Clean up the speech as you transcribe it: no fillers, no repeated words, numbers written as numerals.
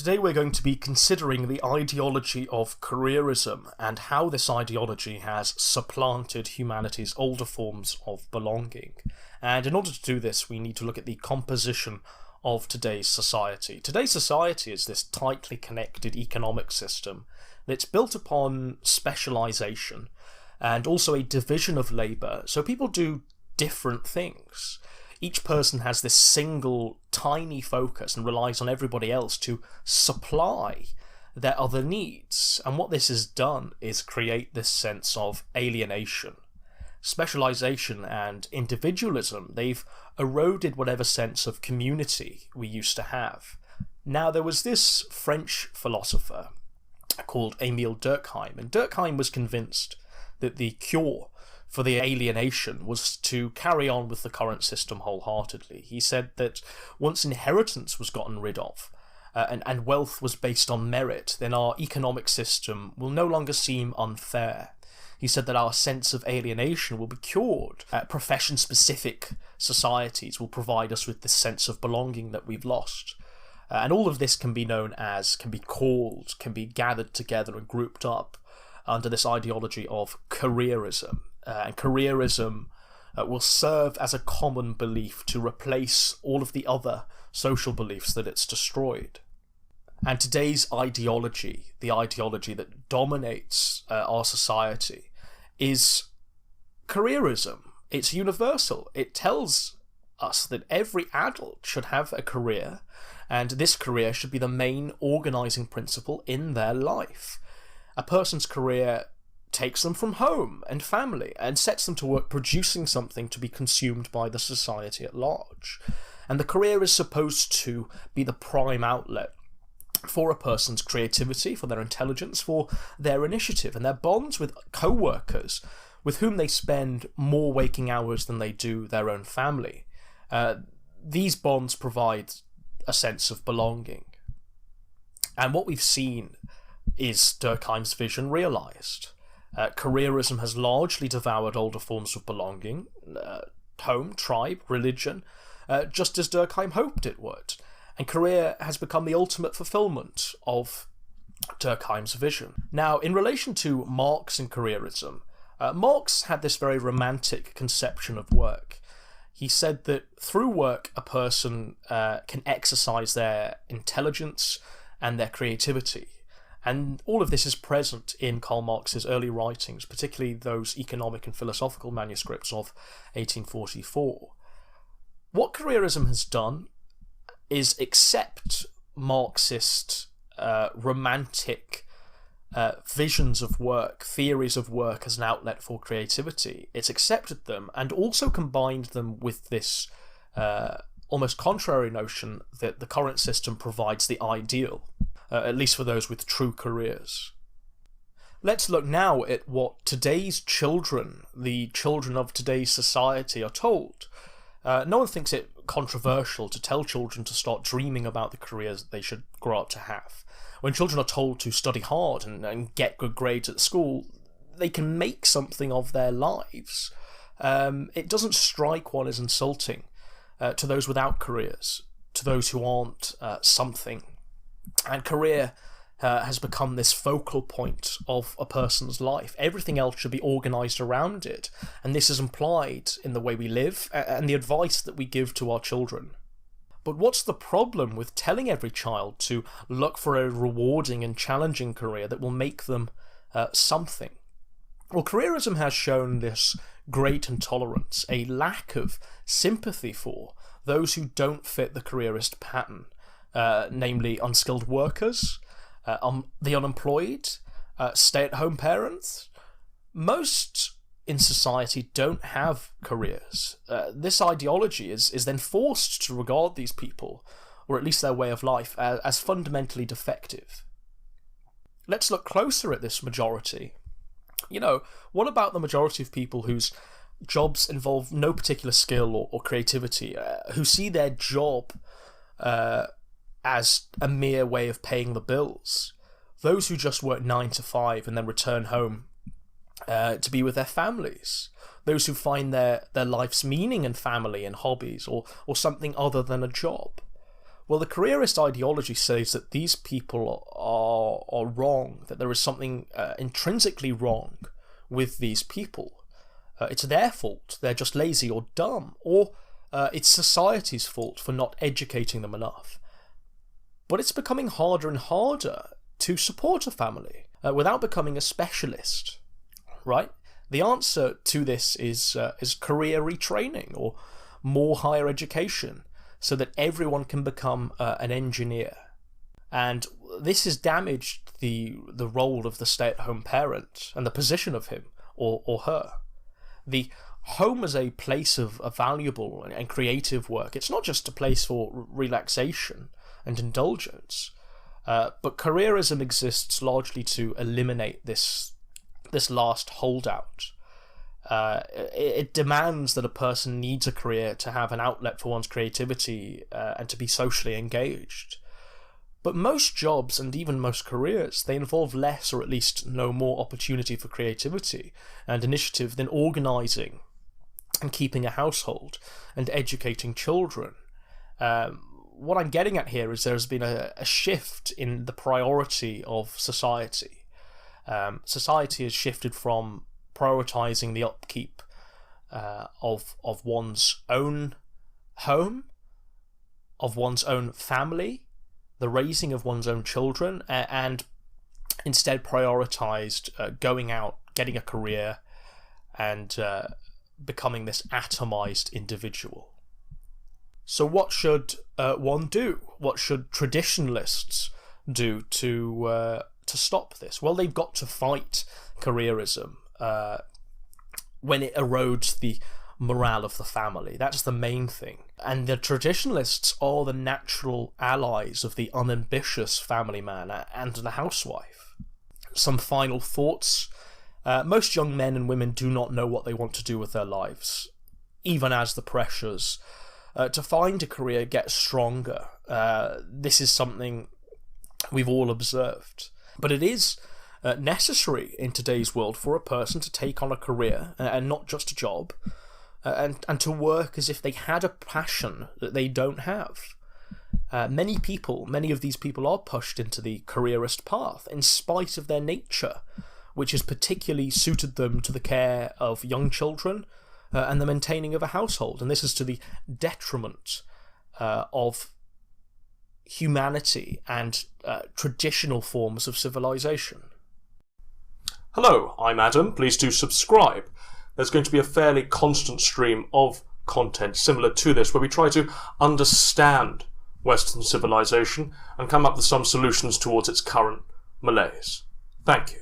Today we're going to be considering the ideology of careerism and how this ideology has supplanted humanity's older forms of belonging. And in order to do this, we need to look at the composition of today's society. Today's society is this tightly connected economic system that's built upon specialisation and also a division of labour, so people do different things. Each person has this single tiny focus and relies on everybody else to supply their other needs. And what this has done is create this sense of alienation. Specialisation and individualism, they've eroded whatever sense of community we used to have. Now, there was this French philosopher called Émile Durkheim, and Durkheim was convinced that the cure for the alienation was to carry on with the current system wholeheartedly. He said that once inheritance was gotten rid of, and wealth was based on merit, then our economic system will no longer seem unfair. He said that our sense of alienation will be cured. Profession-specific societies will provide us with this sense of belonging that we've lost. And all of this can be called, can be gathered together and grouped up under this ideology of careerism. And careerism will serve as a common belief to replace all of the other social beliefs that it's destroyed. And today's ideology, the ideology that dominates our society, is careerism. It's universal. It tells us that every adult should have a career, and this career should be the main organising principle in their life. A person's career takes them from home and family and sets them to work producing something to be consumed by the society at large. And the career is supposed to be the prime outlet for a person's creativity, for their intelligence, for their initiative, and their bonds with co-workers with whom they spend more waking hours than they do their own family. These bonds provide a sense of belonging. And what we've seen is Durkheim's vision realised. Careerism has largely devoured older forms of belonging, home, tribe, religion, just as Durkheim hoped it would. And career has become the ultimate fulfilment of Durkheim's vision. Now, in relation to Marx and careerism, Marx had this very romantic conception of work. He said that through work, a person can exercise their intelligence and their creativity. And all of this is present in Karl Marx's early writings, particularly those economic and philosophical manuscripts of 1844. What careerism has done is accept Marxist romantic visions of work, theories of work as an outlet for creativity. It's accepted them and also combined them with this almost contrary notion that the current system provides the ideal, at least for those with true careers. Let's look now at what today's children, the children of today's society, are told. No one thinks it controversial to tell children to start dreaming about the careers that they should grow up to have. When children are told to study hard and get good grades at school, they can make something of their lives. It doesn't strike one as insulting to those without careers, to those who aren't something. And career has become this focal point of a person's life. Everything else should be organised around it, and this is implied in the way we live and the advice that we give to our children. But what's the problem with telling every child to look for a rewarding and challenging career that will make them something? Well, careerism has shown this great intolerance, a lack of sympathy for those who don't fit the careerist pattern. Namely unskilled workers, the unemployed, stay-at-home parents. Most in society don't have careers. This ideology is then forced to regard these people, or at least their way of life, as fundamentally defective. Let's look closer at this majority. What about the majority of people whose jobs involve no particular skill or creativity, who see their job as a mere way of paying the bills? Those who just work 9 to 5 and then return home to be with their families. Those who find their life's meaning in family and hobbies or something other than a job. Well, the careerist ideology says that these people are wrong, that there is something intrinsically wrong with these people. It's their fault, they're just lazy or dumb, or it's society's fault for not educating them enough. But it's becoming harder and harder to support a family without becoming a specialist, right? The answer to this is career retraining or more higher education so that everyone can become an engineer. And this has damaged the role of the stay-at-home parent and the position of him or her. The home as a place of valuable and creative work. It's not just a place for relaxation and indulgence, but careerism exists largely to eliminate this last holdout. It demands that a person needs a career to have an outlet for one's creativity and to be socially engaged. But most jobs, and even most careers, they involve less or at least no more opportunity for creativity and initiative than organising and keeping a household and educating children. What I'm getting at here is there's been a shift in the priority of society. Society has shifted from prioritising the upkeep of one's own home, of one's own family, the raising of one's own children, and instead prioritised going out, getting a career, and becoming this atomised individual. So what should one do? What should traditionalists do to stop this? Well, they've got to fight careerism when it erodes the morale of the family. That's the main thing. And the traditionalists are the natural allies of the unambitious family man and the housewife. Some final thoughts. Most young men and women do not know what they want to do with their lives, even as the pressures to find a career get stronger. This is something we've all observed. But it is necessary in today's world for a person to take on a career and not just a job, and to work as if they had a passion that they don't have. Many of these people are pushed into the careerist path in spite of their nature, which has particularly suited them to the care of young children and the maintaining of a household. And this is to the detriment of humanity and traditional forms of civilization. Hello, I'm Adam. Please do subscribe. There's going to be a fairly constant stream of content similar to this, where we try to understand Western civilization and come up with some solutions towards its current malaise. Thank you.